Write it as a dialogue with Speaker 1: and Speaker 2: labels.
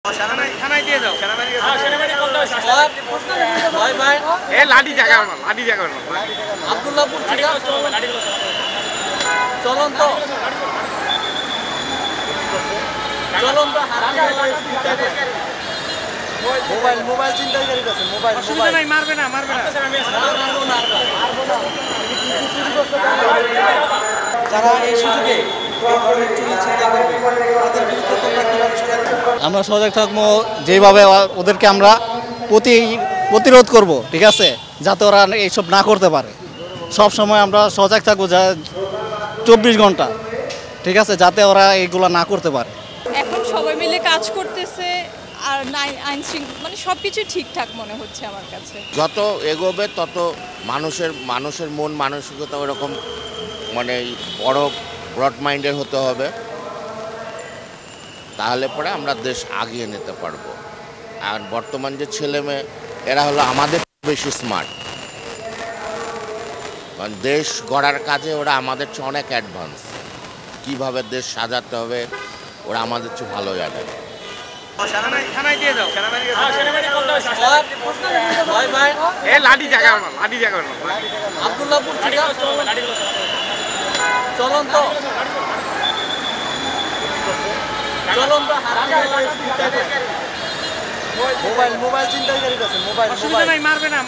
Speaker 1: থানায় দিয়ে দাও লাঠি জায়গা লাঠি জায়গা
Speaker 2: আব্দুল্লাহপুর থেকে চলন্ত চলন্ত মোবাইল চিন্তাকারী আছে মোবাইল
Speaker 1: অসুবিধা নাই মারবে না
Speaker 2: যারা এই সুযোগে আমরা সজাগ থাকবো, যেভাবে ওদেরকে আমরা প্রতিরোধ করব, ঠিক আছে, যাতে ওরা এইসব না করতে পারে। সব সময় আমরা সজাগ থাকবো, যা 24 ঘন্টা, ঠিক আছে, যাতে ওরা এইগুলো না করতে পারে।
Speaker 3: এখন সবাই মিলে কাজ করতেছে আর আইন শৃঙ্খলা মানে সব কিছু ঠিকঠাক মনে হচ্ছে আমার কাছে।
Speaker 4: যত এগোবে তত মানুষের মন মানসিকতা ওরকম মানে বড় ব্রড মাইন্ডের হতে হবে, তাহলে পরে আমরা দেশ আগিয়ে নিতে পারবো। আর বর্তমান যে ছেলে মেয়ে এরা হলো আমাদের বেশি স্মার্ট, কারণ দেশ গড়ার কাজে ওরা আমাদের চেয়ে অনেক অ্যাডভান্স। কীভাবে দেশ সাজাতে হবে ওরা আমাদের চেয়ে ভালো জানে।
Speaker 1: থানায় দিয়ে দাও লাঠি জায়গা
Speaker 2: আব্দুল্লাহপুর থেকে চলন্ত মোবাইল চিন্তাকারী আছে মোবাইল
Speaker 1: অসুবিধা নাই মারবে না